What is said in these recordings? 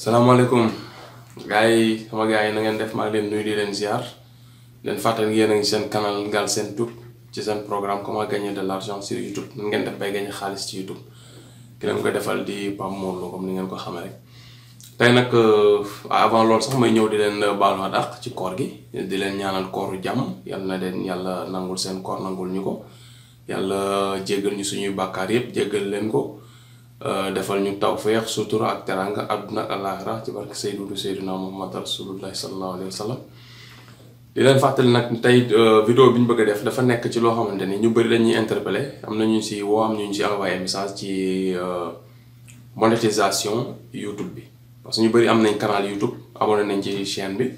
salaamaaleykum gars yi sama gars yi na ngeen def maa ngi leen nuyu di leen ziar leen fàttali yéen a ngi seen canal Galsen tout ci seen programme comment gagner de l'argent sur YouTube nan ngeen def bay gagner xaalis ci YouTube ki leen ko defal di Pape Mor comme ni ngeen ko xamee rek. tey nag avant loolu sax may ñëw di leen baalu àq ci koor gi di leen ñaanal kooru jàmm yàlla na leen yàlla nangul seen koor nangul ñu ko yàlla jéggal ñu suñuy bàkkaar yépp jéggal leen ko. defal ñu tawfeex sutura ak teranga àdduna ak àllaaxira ci barke Seydina Muhammad Rasulullahi sallallahu alayhi wa sallam di leen fàttali nag tey vidéo bi ñu bëgg a def dafa nekk ci loo xamante ni ñu bëri dañuy interpellé am na ñu si woo am ñu si envoyé message ci monétisation YouTube bi parce que ñu bëri am nañ canal YouTube abonné nañ ci chaîne bi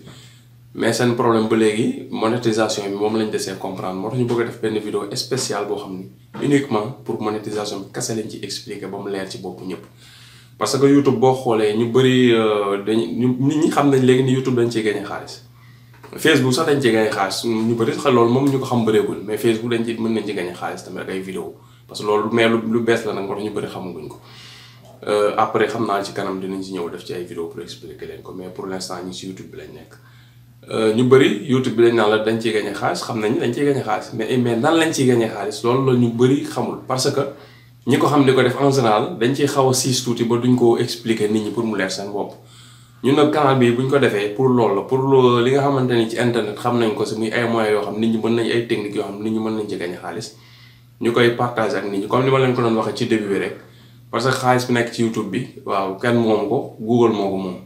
mais seen problème ba léegi monétisation bi moom lañ desee comprendre moo tax ñu bëgg a def benn vidéo spéciale boo xam ni uniquement pour monétisation bi kese lañ ci expliquer ba mu leer ci bopp ñëpp. parce que YouTube boo xoolee ñu bëri nit ñi xam nañ léegi ni YouTube dañ ciy gagné xaalis Facebook sax dañ ciy gagné xaalis ñu bëri sax loolu moom ñu ko xam bëreegul mais Facebook dañ ci mën nañ ci gagné xaalis tamit ak ay vidéo parce que loolu mais lu bees la nag moo tax ñu bëri xamaguñ ko. après xam naa ci kanam dinañ ci ñëw def ci ay vidéo pour expliquer leen ko mais pour l'instant ñi ci YouTube bi lañ nekk. ñu bëri YouTube bi lañ naan la dañ ciy gagné xaalis xam nañ dañ ciy gagné xaalis mais nan lañ ciy gagné xaalis loolu la ñu bëri xamul parce que ñi ko xam di ko def en général dañ ciy xaw a siis tuuti ba duñ ko expliquer nit ñi pour mu leer seen bopp. ñun nag canal bi buñ ko defee pour loolu la pour li nga xamante ni ci internet xam nañ ko si muy ay moyens yoo xam nit ñi mën nañ ay techniques yoo xam nit ñi mën nañ ci gagné xaalis ñu koy partager ak nit ñi comme ni ma leen ko doon waxee ci début bi rek parce que xaalis bi nekk ci YouTube bi waaw kenn moom ko Google moo ko moom.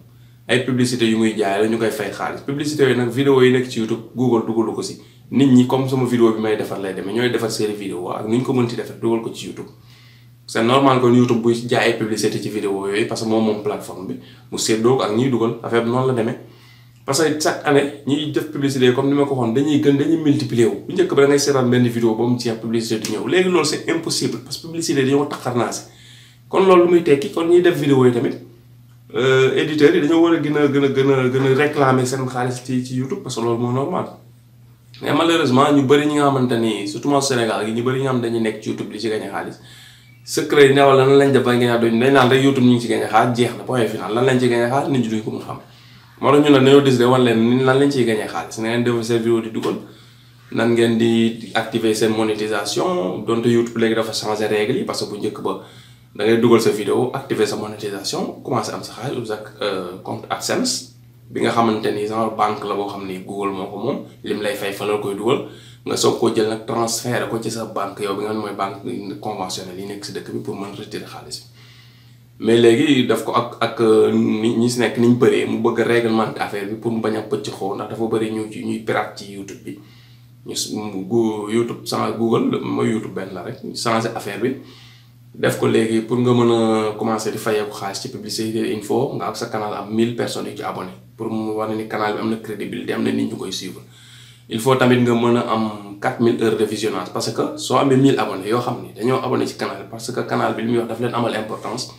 ay publicité yu muy jaay la ñu koy fay xaalis publicité yooyu nag vidéo yi nekk ci YouTube Google dugalu ko si nit ñi comme sama vidéo bi may defar lay demee ñooy defar série vidéo ak ni ñu ko mënti defar dugal ko ci YouTube. c'est normal que YouTube buy jaay ay publicité ci vidéo yooyu parce que moom plateforme bi mu séddoo ko ak ñiy dugal affaire bi noonu la demee. parce que chaque année ñiy def publicité comme ni ma ko waxoon dañuy multiplier wu bu njëkk ba da ngay seetaan benn vidéo ba mu jeex publicité di ñëw léegi loolu c'est impossible parce que publicité dañoo taxarnaase kon loolu lu muy tekki kon ñiy def vidéo yi tamit. éditeurs yi dañoo war a gën a réclamer seen xaalis ci YouTube parce que loolu moo normal mais malheureusement ñu bëri ñi nga xamante ni surtout Sénégal gi ñu bëri ñi nga xam dañuy nekk ci YouTube di ci gagné xaalis secret yi ne wala lan lañ def ba ngeen dañ naan rek YouTube ñu ngi ci gagné xaalis jeex na point final lan lañ ci gagné xaalis nit ñi duñ ko mën xam moo tax ñu ne dañoo décidé wan leen lan lañ ciy gagné xaalis na ngeen def seen vidéo di dugal nan ngeen di activer seen monétisation donte YouTube léegi dafa changé règle yi parce que bu njëkk ba da ngay dugal sa vidéo activer sa monétisation commencer am sa xaalis ak compte AdSense bi nga xamante ni genre banque la boo xam ni Google moo ko moom lim lay fay fa la koy dugal nga soog koo jël nag transférer ko ci sa banque yow bi nga xam ne mooy banque conventionnelle yi nekk si dëkk bi pour mën retirer xaalis bi. mais léegi daf ko ak ñi si nekk ni ñu bëree mu bëgg a réglementer affaire bi pour mu bañ a pëcc xoo ndax dafa bëri ñuy pirate ci YouTube bi YouTube sans Google mooy YouTube benn la rek changer affaire bi. def ko léegi pour nga mën a commencer di fayeeku xaalis ci publicité info nga ak sa canal am 1000 personnes yu ci abonné pour mu wane ni canal bi am na crédibilité am na nit ñu koy suivre il faut tamit nga mën a am 4000 heures de visionnage parce que soo amee 1000 abonnés yoo xam ni dañoo abonné ci canal bi parce que canal bi li muy wax daf leen amal importance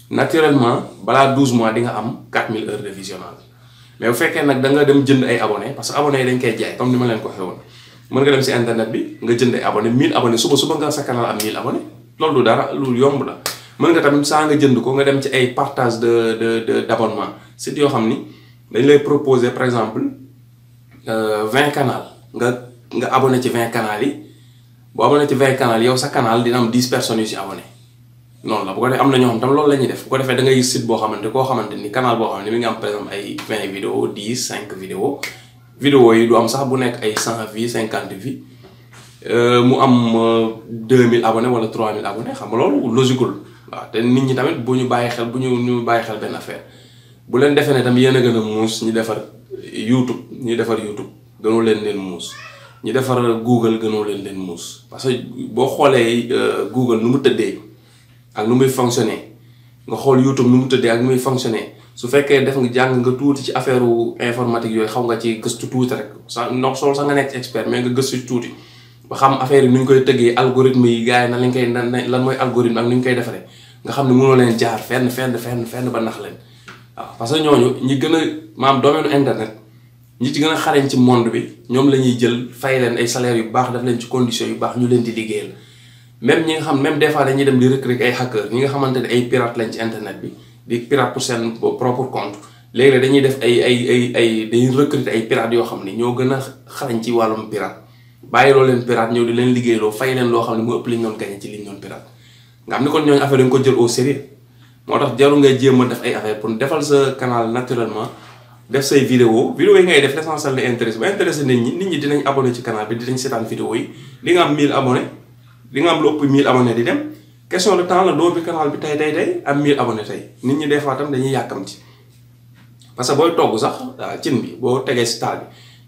naturellement balaa 12 mois di nga am 4000 heures de visionnage mais bu fekkee nag da nga dem jënd ay abonnés parce que abonnés yi dañ koy jaay comme ni ma leen ko xewoon mën nga dem si internet bi nga jënd ay abonnés 1000 abonnés suba nga sa canal am 1000 abonnés. loolu du dara lu yomb la mën nga tamit saa nga jënd ko nga dem ci ay partage d'abonnement site yoo xam ni dañ lay proposer par exemple 20 canal nga abonné ci 20 canal yi bu abonné ci 20 canal yow sa canal dina am 10 personnes yu ci abonné noonu la bu ko defee am na ñoo xam tam loolu la ñuy def bu ko defee da ngay gis site boo xamante koo xamante ni canal boo xam ne mi ngi am par exemple ay 20 vidéo 10 5 vidéo yi du am sax bu nekk ay 100 vues 50 vues mu am 2000 abonnés wala 3000 abonnés xam nga loolu logiqueul waaw te nit ñi tamit bu ñu bàyyi xel ñu bàyyi xel benn affaire bu leen defee ne tam yéen a gën a muus ñu defar YouTube gënoo leen muus ñu defar Google gënoo leen muus parce que boo xoolee Google nu mu tëddee ak nu muy fonctionner nga xool YouTube nu mu tëddee ak nu muy fonctionner su fekkee def nga jàng nga tuuti ci affaire informatique yooyu xaw nga ci gëstu tuuti rek sax ndox soo sax nga nekk expert mais nga gëstu tuuti. ba xam affaire yi nu ñu koy tëggee algorithme yi gars yi nan lañ koy lan mooy algorithme ak nu ñu koy defaree nga xam ne mënoo leen jaar fenn ba nax leen waaw parce que ñooñu ñi gën a maam domaine internet ñi ci gën a xarañ ci monde bi ñoom la ñuy jël fay leen ay salaires yu baax daf leen ci conditions yu baax ñu leen di liggéeyal même ñi nga xam même des fois dañuy dem di recruter ay hackers ñi nga xamante ne ay pirates lañ ci internet bi di pirate pour seen propre compte léegi dañuy def ay dañuy recruter ay pirate yoo xam ne ñoo gën a xarañ ci wàllum pirate bàyyi loo leen pirate ñëw di leen liggéeyloo fay leen loo xam ne mu ëpp li ñu doon gagné ci li ñu doon pirate nga xam ni kon ñooñu affaire dañ ko jël au sérieux moo tax jarul ngay jéem a def ay affaire pour defal sa canal naturellement def say vidéo yi ngay def l'essentiel la intéressé ba intéressé nit ñi dinañ abonné ci canal bi dinañ seetaan vidéo yi di nga am 1000 abonnés di nga am lu ëpp 1000 abonnés di dem question de temps la doo bi canal bi tey am 1000 abonnés tey nit ñi des fois tam dañuy yàkkamti parce que booy togg sax cin bi boo tegee si taal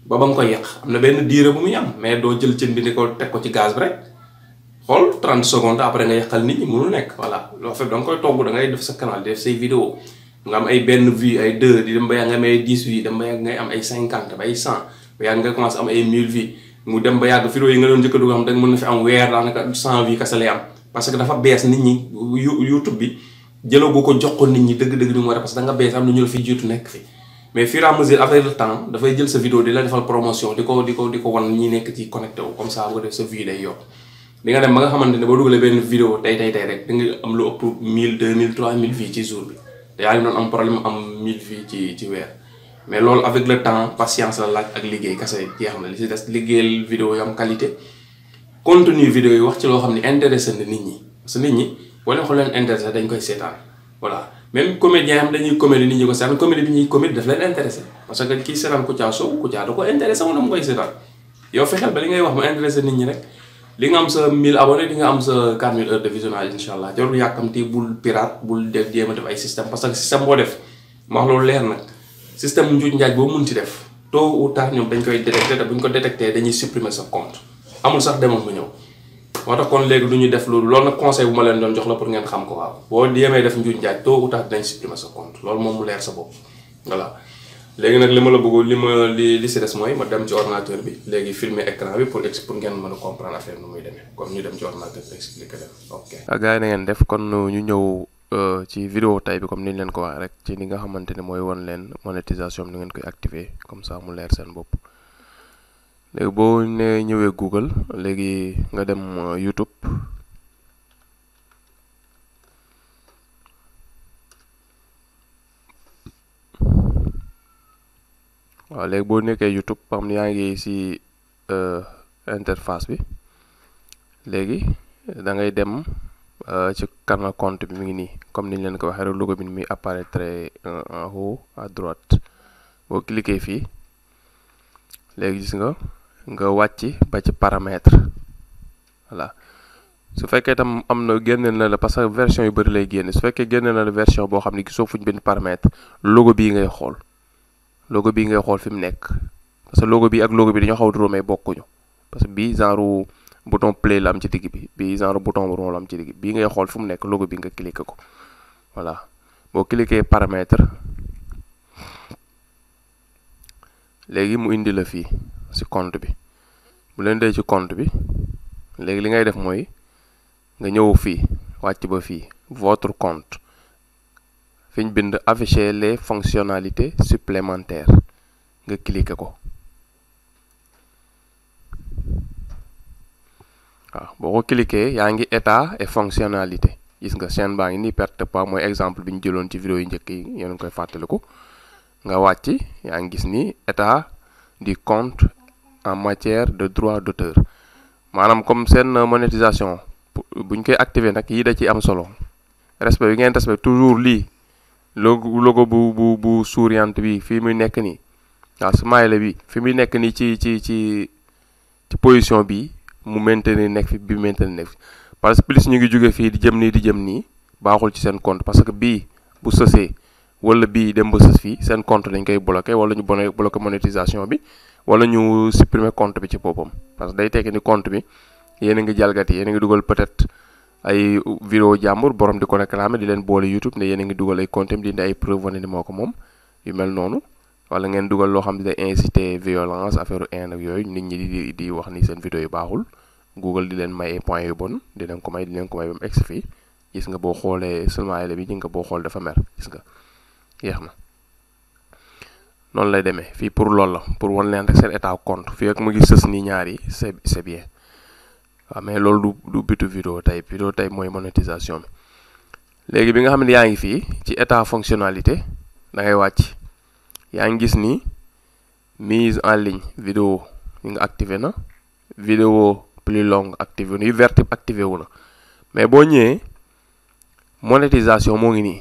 bi ba nga koy yàq am na benn diire bu muy am mais doo jël cin bi ni ko teg ko ci gaz bi rek xool 30 secondes après nga yàqal nit ñi mënul nekk voilà loo fekk da nga koy togg da ngay def sa canal def say vidéo nga am ay benn vue ay 2 di dem ba yaa nga am ay 10 vues dem ba yàgg ngay am ay 50 ba ay 100 ba yàgg nga commencé am ay 1000 vues mu dem ba yàgg vidéo yi nga doon njëkk a dugg xam da mën na fi am weer daanaka 100 vues kese lay am parce que dafa bees nit ñi YouTube bi jëloo boo ko jox ko nit ñi dëgg-dëgg ni mu war a parce que da nga bees am na ñu la fiy jiitu nekk fi mais fur et à mesure avec le temps dafay jël sa vidéo di la defal promotion di ko wan ñi nekk ci connecté wu comme ça bu ko def sa vue day yokk di nga dem ba nga xamante ne boo dugalee benn vidéo tey rek da nga am lu ëpp 1000 2000 3000 vues ci jour bi te yaa ngi doon am problème am 1000 vues ci weer mais loolu avec le temps patience la laaj ak liggéey kese jeex na li si des liggéeyal vidéo yu am qualité contenu vidéo yi wax ci loo xam ne intéressé na nit ñi parce que nit ñi boo leen xool leen intéressé dañ koy seetaan voilà même comédien am dañuy comédie nit ñi ko seetaan comédie bi ñuy comédie daf leen intéressé parce que kii seetaan Kouthia Show Kouthia da ko intéressé wala mu koy seetaan yow fexeel ba li ngay wax mu intéressé nit ñi rek li nga am sa 1000 abonnés di nga am sa 4000 heures de visionnage incha allah jarul yàkkamti bul pirate bul def jéem a def ay système parce que système boo def ma wax loolu leer nag système njuuj njaaj boo mun ci def tôt ou tard ñoom dañ koy détecté te bu ñu ko détecté dañuy supprimer sa compte amul sax demoon ba ñëw moo tax kon léegi du ñu def loolu nag conseil bu ma leen doon jox la pour ngeen xam ko waaw boo yemee def njuuj njaaj tôt ou tard dinañ supprimer sa compte loolu moom mu leer sa bopp voilà léegi nag li ma la bëggoon li si des mooy ma dem ci ordinateur bi léegi filmer écran bi pour ngeen mën a comprendre affaire nu muy demee kon ñu dem ci ordinateur bi expliquer leen ok. gars yi na ngeen def kon ñu ñëw ci vidéo tay bi comme ni ñu leen ko waxee rek ci ni nga xamante ne mooy won leen monétisation bi ni ngeen koy activer comme ça mu leer seen bopp léegi boo ne ñëwee Google léegi nga dem YouTube. waaw léegi boo nekkee YouTube xam ne yaa ngi ci interface bi léegi da ngay dem ci canal compte bi mi ngi nii comme niñ leen ko waxee rek logo bi mi apparaître en haut à droite boo cliquer fii léegi gis nga wàcc ba ci paramètre voilà su fekkee tam am na génne na la parce que version yu bëri lay génne su fekkee génne na la version boo xam ne gisoo fuñ benn paramètre logo bii ngay xool. logo bii ngay xool fi mu nekk parce que logo bi ak logo bi dañoo xaw a duroo mais bokkuñu parce que bii genre bouton play la am ci digg bi bii genre bouton rond la am ci digg bii ngay xool fu mu nekk logo bi nga cliquer ko voilà boo cliquer paramètre léegi mu indi la fii ci compte bi bu leen dee ci compte bi léegi li ngay def mooy nga ñëw fii wàcc ba fii votre compte fi ñu bind afficher les fonctionnalités supplémentaires nga cliquer ko waaw boo ko cliquer yaa ngi état et fonctionnalité gis nga chaîne baa ngi nii perte pas mooy exemple bi ñu jëloon ci vidéo yu njëkk yi yéen a ngi koy fàttaliku nga wàcc yaa ngi gis ni état du compte en matière de droit d'auteur maanaam comme seen monétisation buñ koy activer nag yi da ci am solo respect bi ngeen respect toujours lii logo bu souriante bi fii muy nekk nii waaw smile bi fi muy nekk nii ci position bi mu maintenir nekk fi bi maintenir nekk fi parce que plus ñu ngi jóge fii di jëm nii baaxul ci seen compte parce que bii bu sësee wala bii dem ba sës fii seen compte dañ koy bloqué wala ñu bloqué monétisation bi wala ñu supprimer compte bi ci boppam parce que day tekki ni compte bi yéen a ngi jalgati yéen a ngi dugal peut-être ay vidéo jàmbur borom di ko réclamer di leen boole YouTube ne yéen a ngi dugal ay compte di indi ay preuve wane ni moo ko moom yu mel noonu wala ngeen dugal loo xam ne day inciter violence affaire haine ak yooyu nit ñi di wax ni seen vidéo yu baaxul Google di leen may ay points yu bon di leen ko may ba mu egsi fii gis nga boo xoolee seulement élèves yi gis nga boo xool dafa mer gis nga yeex na noonu lay demee fii pour loolu la pour wan leen rek seen état compte fii ak mu ngi sës nii ñaar yi c'est bien waaw mais loolu du bitu vidéo tey mooy monétisation bi léegi bi nga xam ne yaa ngi fii ci état fonctionnalité da ngay wàcc yaa ngi gis ni mise en ligne vidéo yi nga activé na vidéo plus longue activé na yu vert activé wu na mais boo ñëwee monétisation moo ngi nii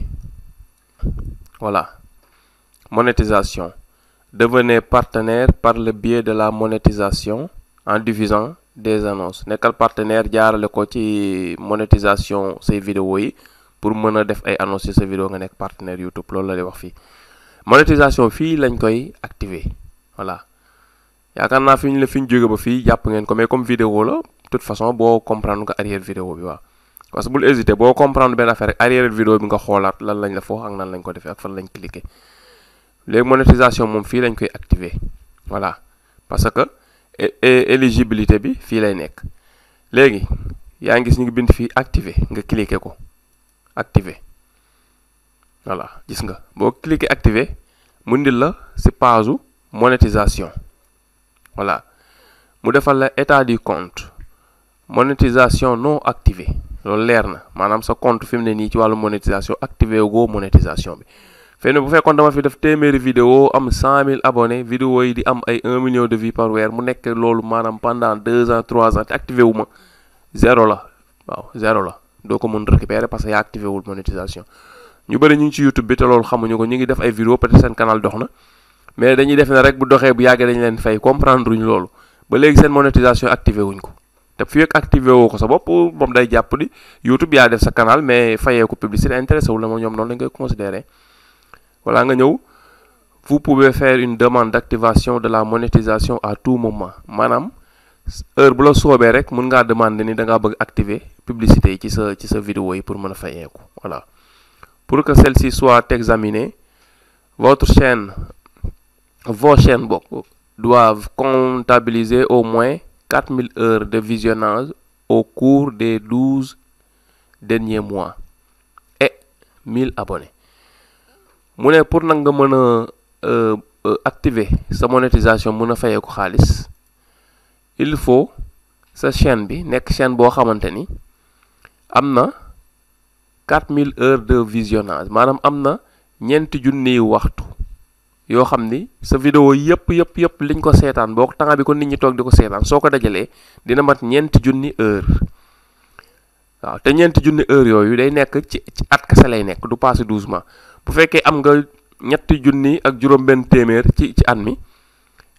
voilà monétisation devenez partenaire par le biais de la monétisation en diffusant des annonces nekkal partenaire jaarale ko ci monétisation say vidéo yi pour mën a def ay annonces ci sa vidéo nga nekk partenaire YouTube loolu la di wax fii monétisation fii lañ koy activer voilà yaakaar naa fi ñu jóge ba fii jàpp ngeen ko mais comme vidéo la de toute façon boo comprendre nga arrière vidéo bi waaw parce que bul hésiter boo comprendre benn affaire rek arrière vidéo bi nga xoolaat lan lañ la foofu ak nan lañ ko defee ak fan lañ cliquer léegi monétisation moom fii lañ koy activer voilà parce que éligibilité bi fii lay nekk léegi yaa ngi gis ñu ngi bind fii activer nga cliquer ko activer voilà gis nga boo cliquer activer mu ndil la ci page monétisation voilà mu defal la état du compte monétisation non activée loolu leer na maanaam sa compte fi mu ne nii ci wàllu monétisation activé go monétisation bi fenn bu fekkoon dama fi def téeméeri vidéo am 100 000 abonnés vidéo yi di am ay 1 million de vues par weer mu nekk loolu maanaam pendant 2 ans 3 ans te activé wu ma zéro la waaw zéro la doo ko mën récupérer parce que yaa activé wul monétisation ñu bëri ñu ngi ci YouTube bi te loolu xamuñu ko ñu ngi def ay vidéo peut-être seen canal dox na mais dañuy def ne rek bu doxee bu yàggee dañu leen fay comprendre uñu loolu ba léegi seen monétisation activé wuñ ko te fii ak activé woo ko sa bopp moom day jàpp ni YouTube yaa def sa canal mais fayee ko publicité intéressé wul la moom ñoom noonu lañ koy considérer voilà nga ñëw vous pouvez faire une demande d'activation de la monétisation à tout moment maanaam heure bu la soobee rek mën ngaa demander ni da ngaa bëgg activer publicité yi ci sa vidéo yi pour mën a fayeeku voilà pour que celle-ci soit examinée vos chaînes doivent comptabiliser au moins 4000 heures de visionnage au cours des 12 derniers mois et 1000 abonnés mu ne pour nag nga mën a activer sa monétisation mën a fayee ko xaalis il faut sa chaîne bi nekk chaîne boo xamante ni am na 4000 heures de visionnage maanaam am na 4,000 waxtu yoo xam ni sa vidéo yëpp liñ ko seetaan boo ko temps bi ko nit ñi toog di ko seetaan soo ko dajalee dina mat 4,000 heures waaw te 4,000 heures yooyu day nekk ci at kese lay nekk du passé 12 mois bu fekkee am nga 3,000 ak juróom-benn téeméer ci at mi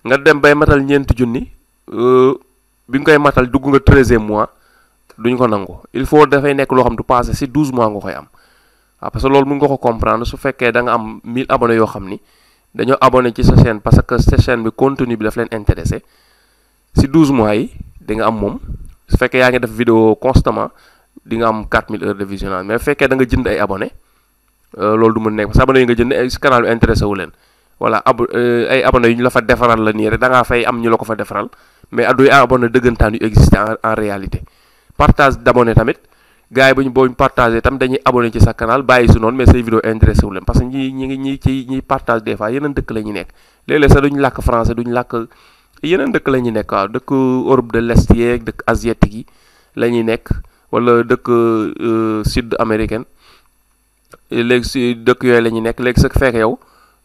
nga dem bay matal 4,000 bi nga koy matal dugg nga 13e mois duñ ko nangu il faut dafay nekk loo xam du passé si 12 mois nga koy am waaw parce que loolu mën nga ko comprendre su fekkee da nga am 1000 abonnés yoo xam ni dañoo abonné ci sa chaîne parce que sa chaîne bi contenu bi daf leen intéressé si 12 mois yi di nga am moom su fekkee yaa ngi def vidéo constamment di nga am 4000 heures de visionnage mais bu fekkee da nga jënd ay abonnés loolu du mën nekk parce que abonnés yi nga jënd si canal bi intéressé wu leen voilà ay abonnés yu ñu la fa defaral la nii rek da ngaa fay am ñu la ko fa defaral mais du ay abonnés dëggantaan yu existé en réalité partage d'abonnés tamit gars yi boo ñu partagé tam dañuy abonné ci sa canal bàyyi su noonu mais say vidéo intéressé wu leen parce que ñi partage des fois yeneen dëkk la ñuy nekk léeg-léeg sax duñu làkk français duñu làkk yeneen dëkk la ñuy nekk waaw dëkk Europe de l'Est yeeg dëkk asiatique yi la ñuy nekk wala dëkk sud américaine léegi si dëkk yooyu la ñuy nekk léegi sa fekk yow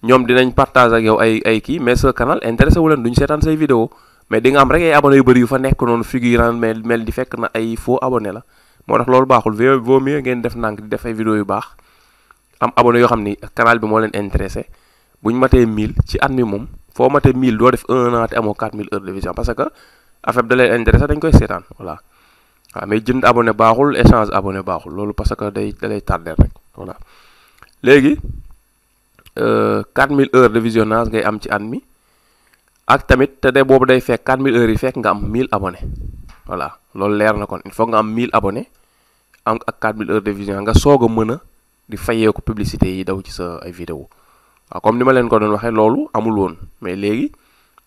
ñoom dinañ partage ak yow ay kii mais sa canal intéressé wu leen duñu seetaan say vidéo mais di nga am rek ay abonnés yu bëri yu fa nekk noonu figurant mel di fekk na ay faux abonnés la moo tax loolu baaxul vaut mieux ngeen def nànk di def ay vidéo yu baax am abonnés yoo xam ni canal bi moo leen intéressé bu ñu matee 1000 ci at mi moom foo matee 1000 doo def 1 an te amoo 4000 heures de vision parce que affaire bi da leen intéressé dañ koy seetaan voilà waaw mais jënd abonné baaxul échange abonné baaxul loolu parce que da lay tardé rek voilà léegi 4000 heures de visionnage ngay am ci at mi ak tamit te de boobu day fekk 4000 heures yi fekk nga am 1000 abonnés voilà loolu leer na kon il faut nga am 1000 abonnés am ak 4000 heures de vision nga soog a mën a di fayee ko publicité yi daw ci sa ay vidéo waaw comme ni ma leen ko doon waxee loolu amul woon mais léegi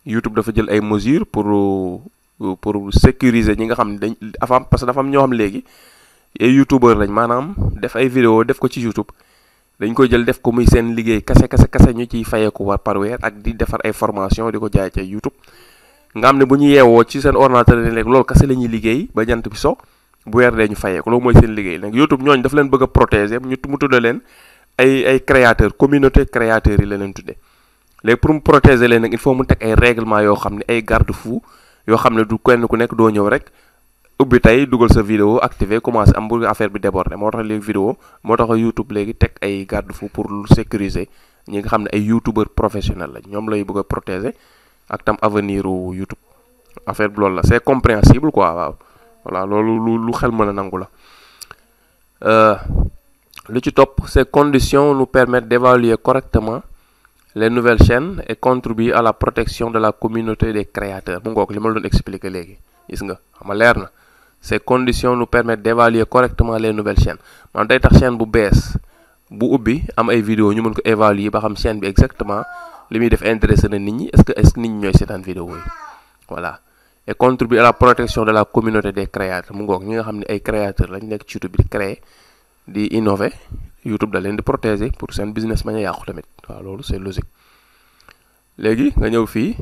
YouTube dafa jël ay mesures pour sécuriser ñi nga xam ne dañ parce que dafa am ñoo xam léegi ay youtubeur lañ maanaam def ay vidéo def ko ci YouTube dañ koy jël def ko muy seen liggéey kase ñu ciy fayeeku war par weer ak di defar ay formation di ko jaay ca YouTube nga xam ne bu ñu yeewoo ci seen ordinateur ne léegi loolu kase la ñuy liggéey ba jant bi so bu weer dee ñu fayee ko loolu mooy seen liggéey nag. YouTube ñooñu daf leen bëgg a protéger mu tudde leen ay créateurs communauté créateurs yi la leen tudde léegi pour mu protéger leen nag il faut mu teg ay règlement yoo xam ne ay garde-fou yoo xam ne du kenn ku nekk doo ñëw rek ubbi tey dugal sa vidéo activé commencé am bu affaire bi déborder. moo tax léegi vidéo moo tax YouTube léegi teg ay garde-fou pour sécuriser ñi nga xam ne ay youtubeur professionnel lañ ñoom lay bëgg a protéger ak tam avenir u YouTube affaire bi loolu la c'est compréhensible quoi waaw voilà loolu lu xel mën a nangu la. lu ci topp ces conditions nous permettent d'évaluer correctement les nouvelles chaînes et contribuer à la protection de la communauté des créateurs mu ngoog li ma la doon expliquer léegi gis nga xam nga leer na. Ces conditions nous permettent d'évaluer correctement les nouvelles chaînes maanaam day tax chaîne bu bees bu ubbi am ay vidéo ñu mën ko évaluer ba xam chaîne bi exactement li muy def intéressé na nit ñi est-ce que nit ñi ñooy seetaan vidéo yi voilà. Et contribuer à la protection de la communauté des créateurs mu ngoog ñi nga xam ne ay créateurs lañ nekk ci YouTube bi di créer di innover YouTube da leen di protéger pour seen business bañ a yàqu tamit waaw loolu c'est logique. léegi nga ñëw fii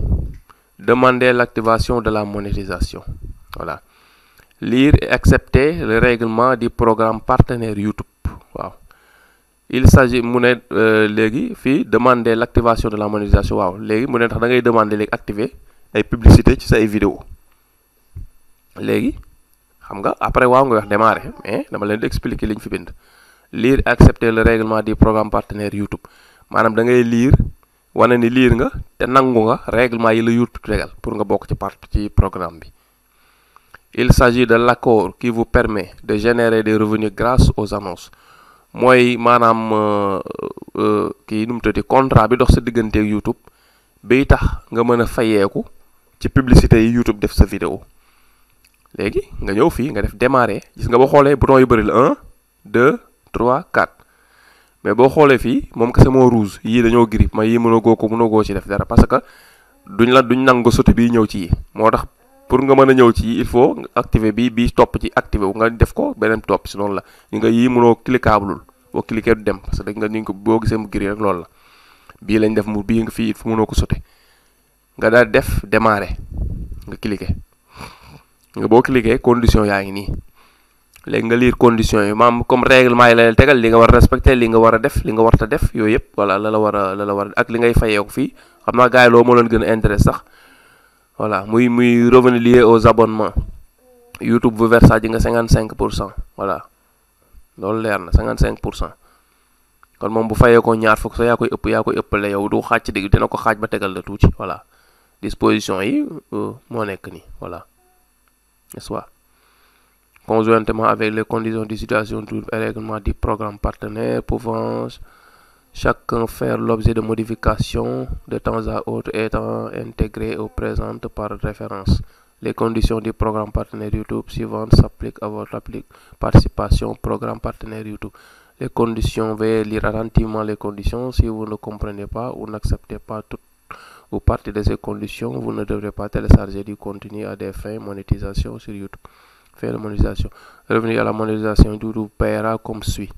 demander l'activation de la monétisation voilà. Lire et accepter le règlement du programme partenaire YouTube waaw. Il s'agit mu ne léegi fii demander l'activation de la monétisation waaw léegi mu ne tax da ngay demander léegi activer ay publicité ci say vidéo léegi xam nga après waaw nga wax démarrer mais dama leen di expliquer li ñu fi bind. Lire et accepter le règlement du programme partenaire YouTube maanaam da ngay lire wane ni lire nga te nangu nga règlement yi la YouTube tegal pour nga bokk ci programme bi. Il s'agit de l'accord qui vous permet de générer des revenus grâce aux annonces mooy maanaam kii nu mu tuddati contrat bi dox sa digganteeg YouTube biy tax nga mën a fayeeku ci publicité yi YouTube def sa vidéo léegi nga ñëw fii nga def démarrer gis nga boo xoolee bouton yu bëri la 1 2 3 4 mais boo xoolee fii moom kese moo rouge yii dañoo gris ma yii mënoo goo ci def dara parce que duñ nangu sauté bii ñëw ci yi moo tax. pour nga mën a ñëw ci il faut activer bii topp ci activer wu nga def ko beneen topp si noonu la ñu nga yii mënoo cliquable boo cliquer du dem parce que dañ nga ni ko boo gisee mu gris rek loolu la bii lañ def mu bii nga fii fu mënoo ko sauter nga daal def démarrer nga cliquer nga boo cliquer condition yaa ngi nii léegi nga lire conditions yi maam comme règlement yi la tegal li nga war a respecter li nga war a def li nga warta def yooyu yëpp voilà la la war a ak li ngay fayeeku fii xam naa gars yi loo moo leen gën a intéresse sax voilà muy revenu lié aux abonnements YouTube bu versa ji nga 55% voilà loolu leer na 55% kon moom bu fayee ko ñaar fukk sax yaa koy ëppale yow du xaaj ci digg dina ko xaaj ba tegal la tuuti voilà disposition yi moo nekk nii voilà n'est-ce pas conjointement avec les conditions de situation du règlement du programme partenaire pouvant chacun faire l'objet de modifications de temps à autre étant intégrées ou présentes par référence. Les conditions du programme partenaire YouTube suivantes s'appliquent à votre participation au programme partenaire YouTube. Les conditions, veuillez lire attentivement les conditions. Si vous ne comprenez pas ou n'acceptez pas toute ou partie de ces conditions, vous ne devrez pas télécharger du contenu à des fins monétisation sur YouTube. Faire la monétisation. Revenir à la monétisation, YouTube paiera comme suit.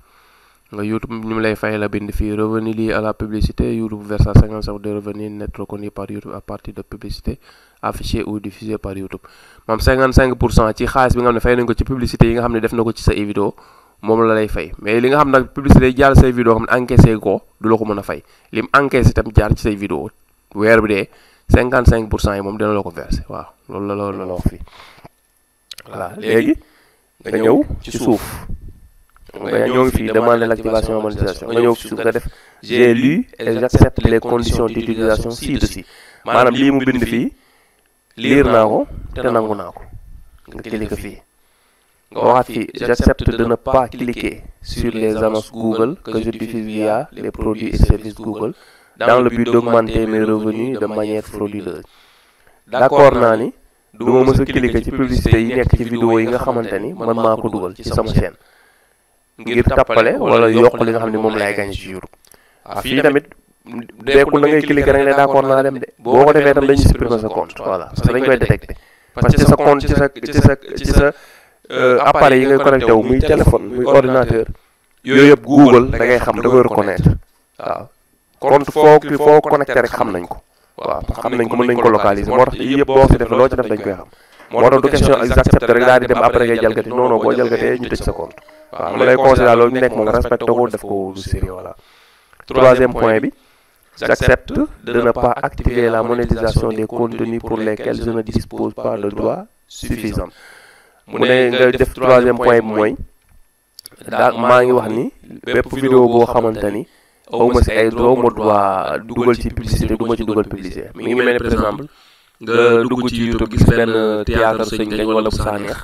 YouTube ñu lay fay la bind fii revenu lié à la publicité YouTube versa 50% de revenus net reconnus par YouTube à partir de publicité affichée ou diffusée par YouTube moom 55% ci xaalis bi nga xam ne fay nañ ko ci publicité yi nga xam ne def na ko ci sa vidéo moom la lay fay mais li nga xam nag publicité yi jaar say vidéo xam ne encaissé ko du la ko mën a fay lim encaissé itam jaar ci say vidéo weer bi dee 55% yi moom dina la ko versé waaw loolu la wax fii voilà léegi nga ñëw ci suuf nga ñëw fii demander l'activation de la monétisation nga ñëw ci suuf nga def j'ai lu et j'accepte les conditions d'utilisation ci-dessus maanaam lii mu bind fii lire naa ko te nangu naa ko nga cliquer fii nga waxaat fii j'accepte de ne pas cliquer sur les annonces Google que je diffuse via les produits et services Google dans le but d'augmenter mes revenus de manière frauduleuse d'accord naa ni du ma mës a cliquer ci publicité yi nekk ci vidéo yi nga xamante ni man maa ko dugal ci sama chaîne ngir tappale wala yokk li nga xam ne moom laay gagné ci YouTube waaw fii tamit deekul da ngay cliquer rek ne d'accord naa dem de boo ko defee tam dañuy supprimer sa compte voilà parce que dañ koy détecter parce que sa compte ci sa appareil yi ngay connecté wu muy téléphone muy ordinateur yooyu yëpp Google da ngay xam da koy reconnaître waaw compte foo connecté rek xam nañ ko waaw xam nañ ko mën nañ ko localiser moo tax yii yëpp boo si def loo ci def dañ koy xam moo tax du question j'accepte rek daal di dem après ngay jalgati non non boo jalgatee ñu tëj sa compte waaw ma lay conseillé loolu ñu nekk moom nga respecté ko def ko du sérieux voilà. Troisième point bi j'accepte de ne pas activer la monétisation des contenus pour lesquels je ne dispose pas de droits suffisants. mu ne nga def troisième point bi mooy daa maa ngi wax ni bépp vidéo boo xamante ni awma si ay droit dugal ci publicité du ma ci dugal publicité mi ngi mel ne par exemple nga dugg ci YouTube gis benn théâtre sëñ gañ wala bu saa neex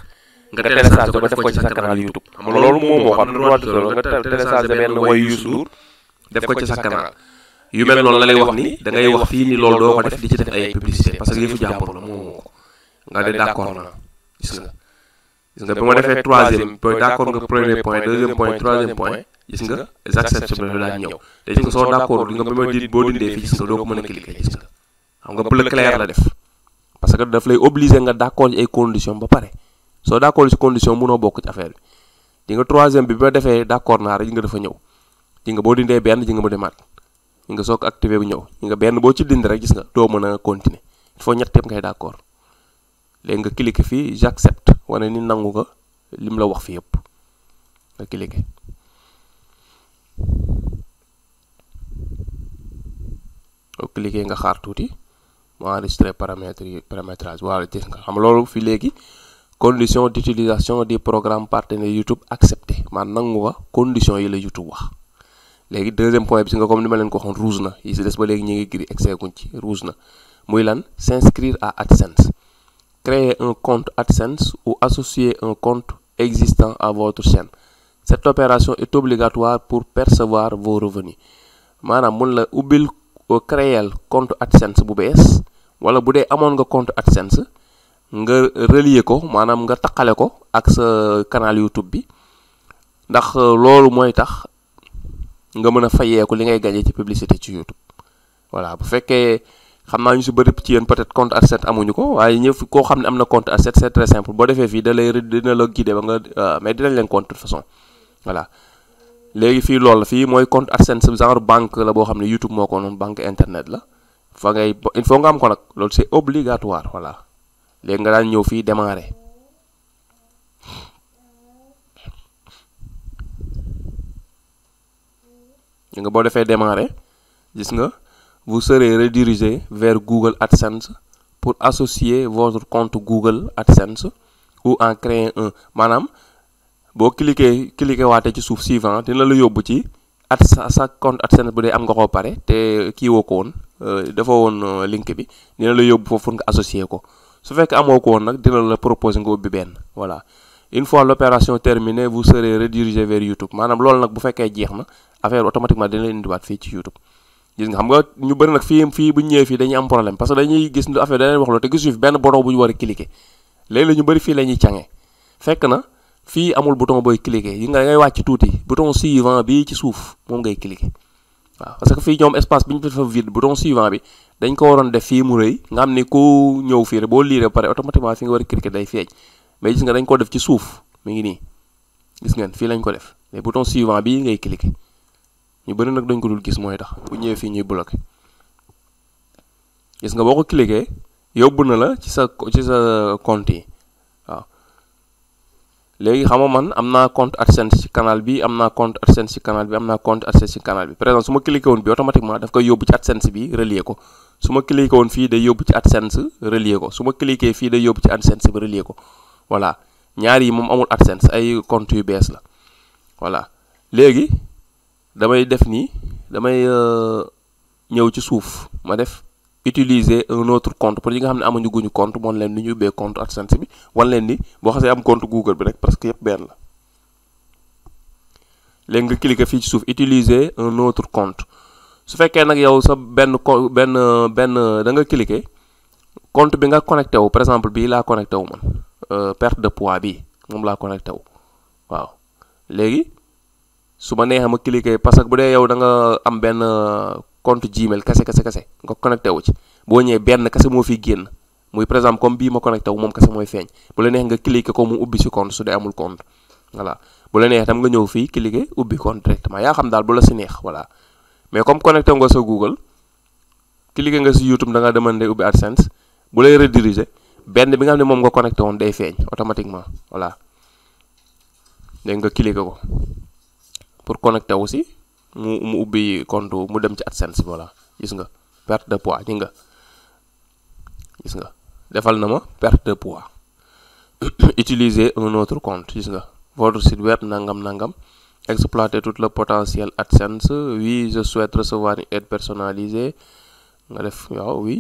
nga télécharge ko def ko ci sa canal YouTube xam nga loolu moom moo xam droit d'auteur nga télécharge benn woy Youssou Ndour def ko ci sa canal yu mel noonu la lay wax ni da ngay wax fii ni loolu doo ko def di ci def ay publicité parce que yëfu jàmbur la moo ko nga de d'accord na gis nga bi ma defee troisième point d'accord nga premier point deuxième point troisième point gis nga j'accepte bi laa ñëw te gis nga soo d'accord di nga bi ma di boo dindee fii gis nga doo ko mën a cliquer gis nga xam nga bleu clair la def parce que daf lay obliger nga d'accord ci ay conditions ba pare soo d'accord ci condition mënoo bokk ci affaire bi di nga troisième bi ma defee d'accord naa rek nga dafa ñëw di nga boo dindee benn di nga mu demaat di nga soog activé bu ñëw di nga benn boo ci dindi rek gis nga doo mën a continuer il faut ñett yëpp ngay d'accord léegi nga cliquer fii j'accepte wane ni nangu nga lim la wax fii yëpp nga cliquer soo cliquer nga xaar tuuti mu enregistrer paramétrage wala gis nga xam loolu fii léegi condition d'utilisation des programmes partenaires YouTube accepté man nangu nga condition yi la YouTube wax léegi deuxième point bi si nga comme ni ma leen ko waxoon rouge na yi si des ba léegi ñu ngi gris excès guñ ci rouge na muy lan s'inscrire à AdSense créer un compte AdSense ou associer un compte existant à votre chaîne cette opération est obligatoire pour percevoir vos revenus maanaam mun la ubbil créer compte AdSense bu bees wala bu dee amoon nga compte AdSense nga relier ko maanaam nga taqale ko ak sa canal YouTube bi ndax loolu mooy tax nga mën a fayeeku li ngay gagné ci publicité ci YouTube voilà bu fekkee xam naa ñu si bëri ci yéen peut-être compte AdSense amuñu ko waaye ñëpp koo xam ne am na compte AdSense c'est très simple boo defee fii dina la guider ba nga mais dinañ leen compte de toute façon voilà léegi fii loolu la fii mooy compte AdSense genre banque la boo xam ne YouTube moo ko noonu banque internet la fa ngay il faut nga am ko nag loolu c'est obligatoire voilà léegi nga daan ñëw fii démarrer nga boo defee démarrer gis nga vous serez redirigé vers Google AdSense pour associer votre compte Google AdSense ou en créer un maanaam boo cliquer waatee ci suuf suivant dina la yóbbu ci sa compte AdSense bu dee am nga ko pare te kii woo ko woon dafa woon link bi dina la yóbbu foofu nga associer ko su fekkee amoo ko woon nag dina la proposer nga ubbi benn voilà une fois l'opération terminée vous serez redirigé vers YouTube maanaam loolu nag bu fekkee jeex na affaire automatiquement dina leen indiwaat fii ci YouTube gis nga xam nga ñu bëri nag fii bu ñu ñëwee fii dañuy am problème parce que dañuy gis affaire da leen wax loolu te gisuñu fi benn bouton bu ñu war a cliquer léegi la ñu bëri fii la ñuy cange fekk na fii amul bouton booy cliquer yi nga ngay wàcc tuuti bouton suivant bi ci suuf moom ngay cliquer waaw parce que fii ñoom espace bi ñu fa vide bouton suivant bi dañ ko waroon def fii mu rëy nga xam ni ku ñëw fii rek boo liiree ba pare automatiquement fi nga war a cliquer day feeñ mais gis nga dañ ko def ci suuf mi ngi nii gis ngeen fii lañ ko def mais bouton suivant bii ngay cliquer ñu bëri nag dañ ko dul gis mooy tax bu ñëwee fii ñuy bloquer gis nga boo ko cliquer yóbbu na la ci sa compte yi waaw léegi xam nga man am naa compte AdSense ci canal bi am naa compte AdSense ci canal bi am naa compte AdSense ci canal bi par exemple su ma cliquer woon bi automatiquement daf koy yóbbu ci AdSense bi relier ko su ma cliquer woon fii day yóbbu ci AdSense relier ko su ma cliquer fii day yóbbu ci AdSense bi relier ko voilà ñaar yi moom amul AdSense ay compte yu bees la voilà léegi damay def nii damay ñëw ci suuf ma def utiliser un autre compte pour yi nga xam ne amuñu guñu compte moon leen ni ñu ubbee compte AdSense bi wan leen ni boo xasee am compte Google bi rek parce que yëpp benn la léegi nga cliquer fii ci suuf utiliser un autre compte su fekkee nag yow sa benn da nga cliquer compte bi nga connecté wu par exemple bii laa connecté wu man perte de poids bii moom laa connecté wu waaw léegi su ma neexee ma cliquer parce que bu dee yow da nga am benn compte Gmail kese nga connecté wu ci boo ñëwee benn kese moo fiy génn muy par exemple comme bii ma connecté wu moom kese mooy feeñ bu la neex nga cliquer ko mu ubbi si compte su dee amul compte voilà bu la neex tam nga ñëw fii cliquer ubbi compte directement yaa xam daal bu la si neex voilà mais comme connecté nga sa Google cliquer nga si YouTube da nga demandé ubbi AdSense bu lay rediriger benn bi nga xam ne moom nga connecté woon day feeñ automatiquement voilà léegi nga cliquer ko pour connecté aussi mu ubbi compte mu dem ci AdSense voilà gis nga perte de poids gis nga defal na ma perte de poids utiliser un autre compte gis nga votre site web nangam exploiter tout le potentiel AdSense oui je souhaite recevoir une aide personnalisée nga def waaw oui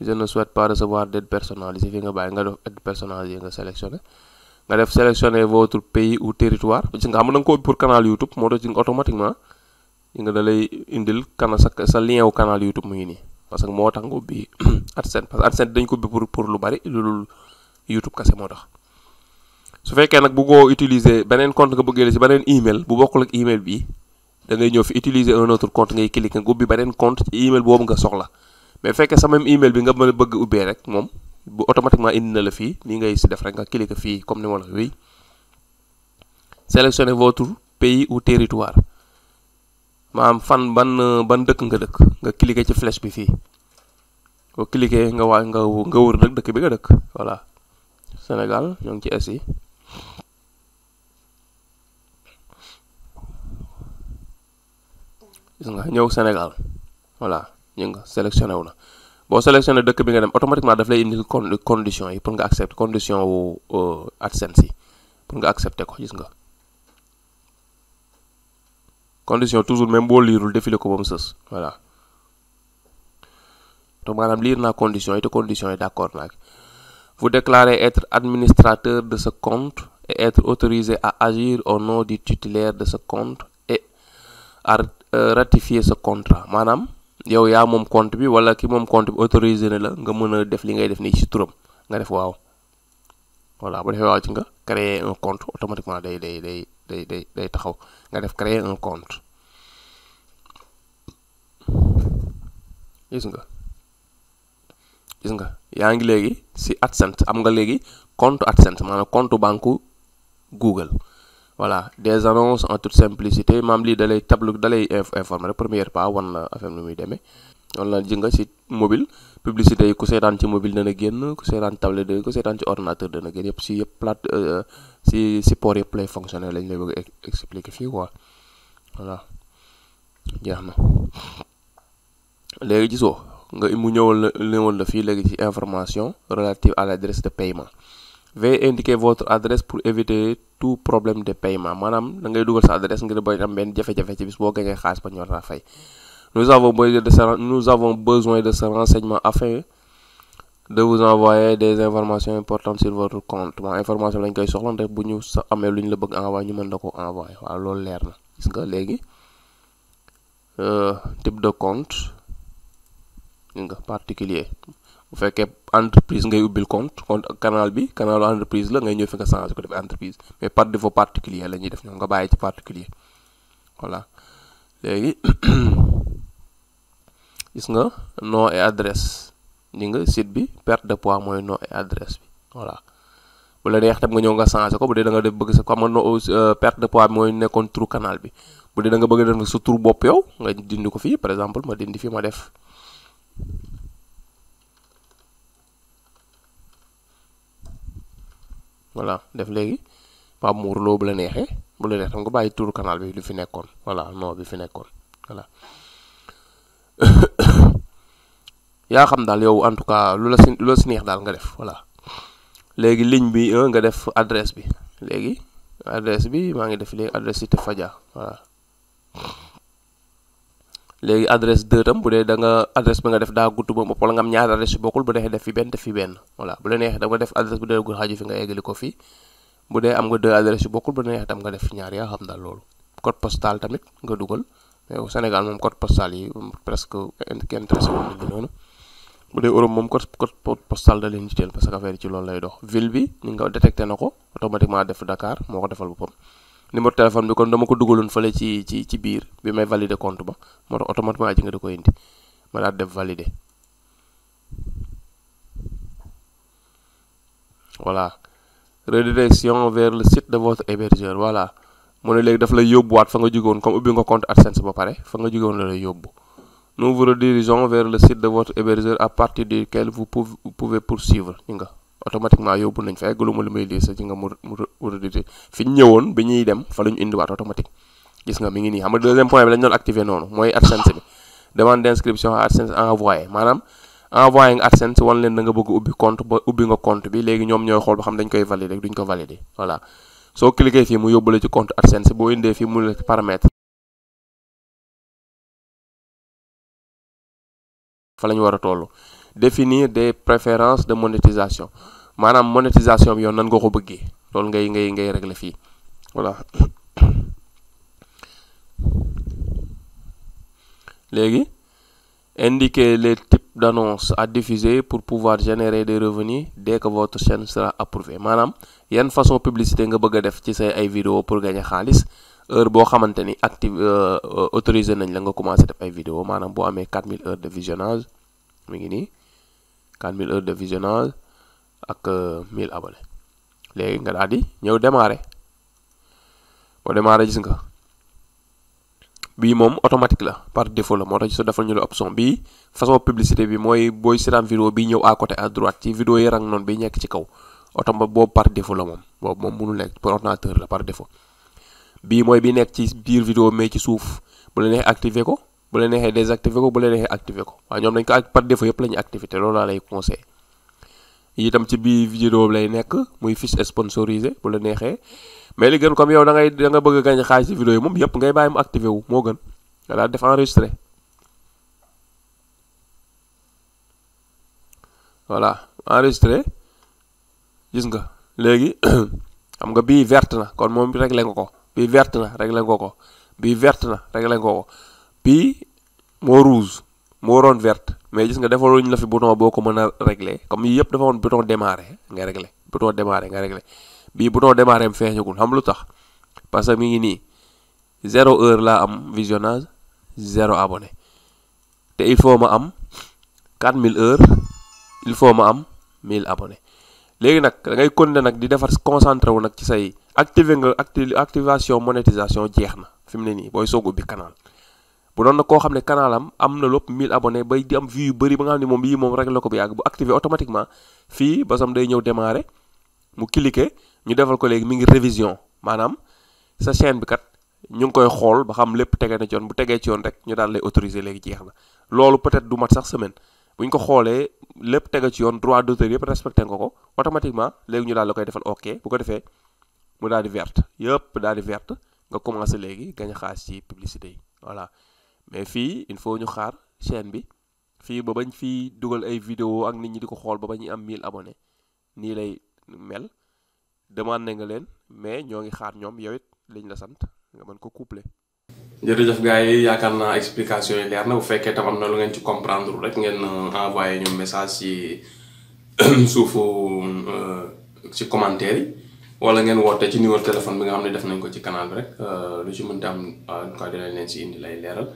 je ne souhaite pas recevoir d'aide personnalisée fi nga bàyyi nga def aide personnalisée nga sélectionné nga def sélectionner votre pays ou territoire gis nga xam nga ko ubbi pour canal YouTube moo tax automatiquement nga da lay indil sa lien wu canal YouTube mu ngi nii parce que moo tax nga ubbi AdSense parce que AdSense dañ ko ubbi pour lu bari lu YouTube kese moo tax su fekkee nag bëggoo utiliser beneen compte nga bëggee ci beneen email bu bokkul ak email bi da ngay ñëw fi utiliser un autre compte ngay cliquer nga ubbi beneen compte ci email boobu nga soxla mais fekkee sa même email bi nga mën a bëgg ubbee rek moom bu automatiquement indi na la fii nii ngay si def rek nga cliquer fii comme ni ma la oui sélectionnez votre pays ou territoire maanaam fan ban dëkk nga cliquer ci flèche bi fii boo cliquer nga wër nag dëkk bi nga dëkk voilà Sénégal ñoo ngi ci Est yi gis nga ñëw Sénégal voilà ñu nga sélectionné wu na boo sélectionné dëkk bi nga dem automatiquement daf lay indi condition yi pour nga accepter condition wu AdSense yi pour nga accepter ko gis nga condition toujours même boo liirul défilé ko ba mu sës voilà donc maanaam lire naa condition yi te condition yi d'accord naa vous déclarez être administrateur de ce compte et être autorisé à agir au nom du titulaire de ce compte et à ratifier ce contrat maanaam yow yaa moom compte bi wala ki moom compte bi autorisé na la nga mën a def li ngay def nii ci turam nga def waaw voilà bu defee waaw ci nga créer un compte automatiquement day taxaw nga def créer un compte gis nga yaa ngi léegi ci AdSense am nga léegi compte AdSense maanaam compte banque Google voilà des annonces en toute simplicité maam lii dalay informer première pas wan la affaire nu muy demee wala ji nga ci mobile publicité yi ku seetaan ci mobile dana génn ku seetaan tablette dana ku seetaan ci ordinateur dana génn yëpp ci yëpp ci support yëpp lay fonctionner lañ lay bëgg expliquer fii quoi voilà jeex na léegi gisoo nga mu ñëwal la fii léegi ci information relative à l'adresse de paiement veuillez indiquer votre adresse pour éviter tout problème de paiement maanaam da ngay dugal sa adresse ngir bañ am benn jafe-jafe ci bis boo gañee xaalis ba ñu war a fay nous avons besoin de ce renseignement afin de vous envoyer des informations importantes sur votre compte ma information lañ koy soxla ndax bu ñu sa amee lu ñu la bëgg envoyer ñu mën la ko envoyer waaw loolu leer na gis nga léegi type de compte nga particulier bu fekkee entreprise ngay ubbil compte canalu entreprise la ngay ñëw fi nga changé ko def entreprise mais par défaut particulier la ñuy def ñoom nga bàyyi ci particulier voilà léegi gis nga nom et adresse di nga site bi perte de poids mooy nom et adresse bi voilà bu la neex tam nga ñëw nga changé ko bu dee da nga def bëgg sa comme perte de poids bi mooy nekkoon turu canal bi bu dee da nga bëgg a def sa turu bopp yow nga dindi ko fii par exemple ma dindi fi ma def voilà def léegi Pape Mour Lo bu la neexee bu la neex tam nga bàyyi turu canal bi lu fi nekkoon voilà non bi fi nekkoon voilà yaa xam daal yow en tout cas lu la si neex daal nga def voilà léegi ligne bi nga def adresse bi léegi adresse bi maa ngi def léegi adresse Cité Fadia voilà léegi adresse 2 tam bu dee da nga adresse bi nga def daa gudd ba wala nga am ñaari adresse yu bokkul bu dee def fi benn voilà bu la neexee da nga def adresse bu dee gul xaaju fi nga eggali ko fii bu dee am nga 2 adresse yu bokkul bu la neexee tam nga def ñaar yaa xam daal loolu code postal tamit nga dugal mais au Sénégal moom code postal yi presque kenn intéressé wu ñu noonu bu dee Europe moom code postal da leen jiiteel parce que affaire yi ci loolu lay dox ville bi ni nga détecté na ko automatiquement def Dakar moo ko defal boppam numéro téléphone bi kon dama ko dugaloon fële ci biir bi may valider compte ba moo tax automatiquement ji nga da koy indi ma daal def valider voilà redirection vers le site de votre hébergeur voilà mu ne léegi daf lay yóbbuwaat fa nga jógewoon comme ubbi nga compte AdSense ba pare fa nga jógewoon la lay yóbbu nous vous redirigeons vers le site de votre hébergeur à partir duquel vous pouvez poursuivre ni nga automatiquement yóbbu nañ fa eggalu ma li may lii sa ci nga mu redité fi ñu ñëwoon bi ñuy dem fa la ñu indiwaat automatique gis nga mi ngi nii xam nga deuxième point bi lañ doon activé noonu mooy AdSense bi demande d'inscription à AdSense envoyé maanaam envoyé nga AdSense wan leen da nga bëgg ubbi compte ba ubbi nga compte bi léegi ñoom ñooy xool ba xam dañ koy valider duñ ko valider voilà soo cliquer fii mu yóbbu la ci compte AdSense boo indee fii mu la ci paramètre fa la ñu war a toll définir des préférences de monétisation maanaam monétisation bi yoon nan nga ko bëggee loolu ngay régler fii voilà léegi indiquer les types d'annonces à diffuser pour pouvoir générer des revenus dès que votre chaîne sera approuvée maanaam yan façon publicité nga bëgg a def ci say ay vidéo pour gagner xaalis heure boo xamante ni autorisé nañ la nga commencé def ay vidéo maanaam boo amee 4000 heures de visionnage mi ngi nii 4000 heures de visionnage ak 1000 abonnés léegi nga daal di ñëw démarrer boo démarrer gis nga bii moom automatique la par défaut la moo tax su defal ñu la option bii façon publicité bi mooy booy seetaan vidéo bi ñëw à côté à droite ci vidéo yi rang noonu bi nekk ci kaw boobu par défaut la moom boobu moom mënul nekk pour ordinateur la par défaut bii mooy bi nekk ci biir vidéo mais ci suuf bu la neexee activer ko bu la neexee désactiver ko bu la neexee activer ko waaye ñoom dañ ko par défaut yëpp la ñuy activité loolu laa lay conseil itam ci biir vidéo lay nekk muy fiche sponsorisé bu la neexee mais li gën comme yow da nga bëgg a gañ xaalis ci vidéo yi moom yëpp ngay bàyyi mu activé wu moo gën nga daal def enregistré voilà enregistré gis nga léegi xam nga bii verte na kon moom réglé nga ko bii verte na réglé nga ko bii verte na réglé nga ko bii moo rouge moo waroon verte mais gis nga defaluñ la fi bouton boo ko mën a réglé comme yii yëpp dafa woon bouton démarrer nga réglé bouton démarrer nga réglé bii bouton démarrer am feeñagul xam lu tax parce que mi ngi nii 0 heure laa am visionnage 0 abonné te il faut ma am 4000 heures il faut ma am 1000 abonnés léegi nag da ngay continuer nag di defar concentré wu nag ci say activer nga activation monétisation jeex na fi mu ne nii booy soog ubbi canal bu doon na koo xam ne canal am na lépp 1000 abonnés bay di am vue yu bëri ba nga xam ne moom yii moom réglé ko bu yàgg bu activé automatiquement fii basam day ñëw démarrer mu cliquer ñu defal ko léegi mi ngi révision maanaam sa chaîne bi kat ñu ngi koy xool ba xam lépp tege na ci yoon bu tegee ci yoon rek ñu daal lay autoriser léegi jeex na loolu peut-être du mat sax semaine bu ñu ko xoolee lépp tege ci yoon droit d'auteur yëpp respecté nga ko automatiquement léegi ñu daal la koy defal ok bu ko defee mu daal di verte yëpp daal di verte nga commencé léegi gañ a xaalis ci publicité yi voilà mais fii il faut ñu xaar chaîne bi fii ba bañ fii dugal ay vidéo ak nit ñi di ko xool ba ba ñuy am 1000 abonnés nii lay mel demandé nga leen mais ñoo ngi xaar ñoom yow it liñ la sant nga mën ko coupler. jërëjëf gars yi yaakaar naa explication yi leer na bu fekkee tam am na lu ngeen ci comprendre rek ngeen envoyé ñu message ci suufu ci commentaire yi wala ngeen woote ci numéro téléphone bi nga xam ne def nañ ko ci canal bi rek lu ci mënta am en tout cas dinañ leen si indi lay leeral.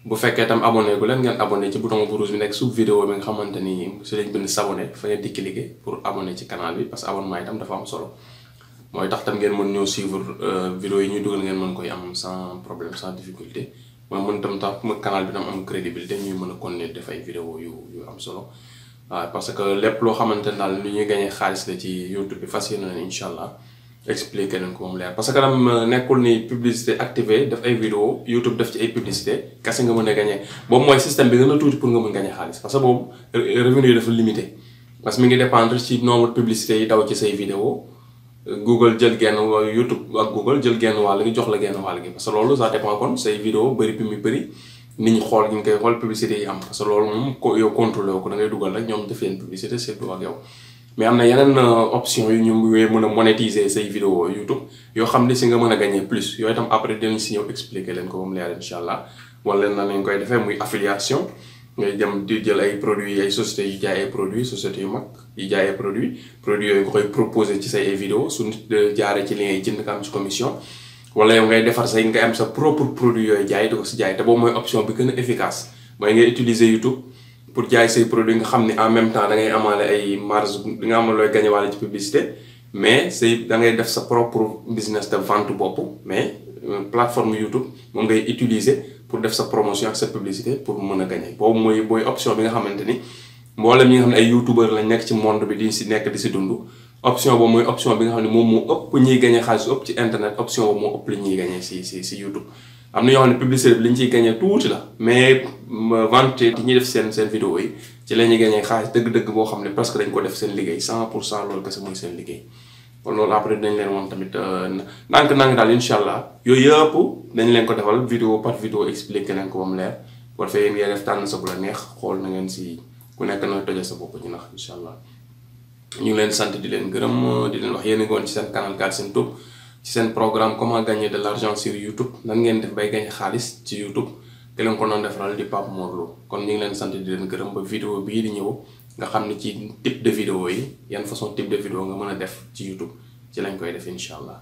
bu fekkee tam abonné gu leen ngeen abonné ci bouton bu rouge bi nekk sous vidéo bi nga xamante ni si lañ bind s'abonner fa ngeen di cliquer pour abonné ci canal bi parce que abonnement itam dafa am solo mooy tax tam ngeen mën ñoo suivre vidéo yi ñuy dugal ngeen mën koy am sans problème sans difficulté mooy mën tam tax canal bi tam am crédibilité ñuy mën a continuer def ay vidéo yu am solo waaw parce que lépp loo xamante ne daal lu ñuy gagné xaalis la ci YouTube bi fas yéene nañ incha allah expliqué nañ ko moom leer parce que tam nekkul ni publicité activé def ay vidéo YouTube def ci ay publicité kese nga mën a gagné boobu mooy système bi gën a tuuti pour nga mën gagné xaalis parce que boobu revenu yi dafa limité parce que mi ngi dépendre ci nombre publicité yi daw ci say vidéo Google jël genn YouTube ak Google jël genn wàll gi jox la genn wàll gi parce que loolu ça dépend kon say vidéo bëri bi muy bëri nit ñi xool ñu ngi koy xool publicité yi am parce que loolu moom ko yow contrôlé ko da ngay dugal rek ñoom def leen publicité surtout ak yow mais am na yeneen option yu ñu mën a monétiser say vidéo YouTube yoo xam ne si nga mën a gagner plus yooyu itam après dinañ si ñëw expliquer leen ko ba mu leer incha allah wala leen na lañ koy defee muy affiliation ngay dem di jël ay produits ay sociétés yu jaay ay produits sociétés yu mag yi jaay ay produits yooyu nga koy proposer ci say ay vidéo su nit jaaree ci li ngay jënd nga am ci commission wala yow ngay defar say nga am sa propre produit yooyu jaay di ko si jaay te boobu mooy option bi gën a efficace mooy ngay utiliser YouTube pour jaay say produit nga xam ne en même temps da ngay amaale ay marge di nga amal looy gagné waale ci publicité mais say da ngay def sa propre business de vente bopp mais plateforme YouTube moom ngay utiliser pour def sa promotion ak sa publicité pour mën a gagné boobu mooy option bi nga xamante ni mboolem ñi nga xam ne ay youtubeur lañ nekk ci monde bi di si nekk di si dund option boobu mooy option bi nga xam ne moom moo ëpp ñuy gagné xaalis ëpp ci internet option boobu moo ëpp li ñuy gagné si YouTube. am na ñoo xam ne publicité bi li ñu ciy gagné tuuti la mais vente yi ñuy def seen vidéo yi ci la ñuy gagné xaalis dëgg-dëgg boo xam ne presque dañ ko def seen liggéey 100% loolu kese mooy seen liggéey. kon loolu après dañ leen woon tamit ndànk-ndànk daal incha allah yooyu yëpp dañ leen ko defal vidéo par vidéo expliqué leen ko ba mu leer bu ko defee yéen ngeen def tànn sa bu la neex xool na ngeen si ku nekk na tojee sa bopp ci nax incha allah. ñu ngi leen sant di leen gërëm di leen wax yéen a ngi woon ci seen canal Galsen Tube ci seen programme comment gagner de l'argent sur YouTube nan ngeen def bay gagner xaalis ci YouTube te leen ko noonu defaral di Pape Mor Lo kon ñu ngi leen sant di leen gërëm ba vidéo bii di ñëw nga xam ne ci type de vidéo yi yan façon type de vidéo nga mën a def ci YouTube ci lañ koy def incha allah.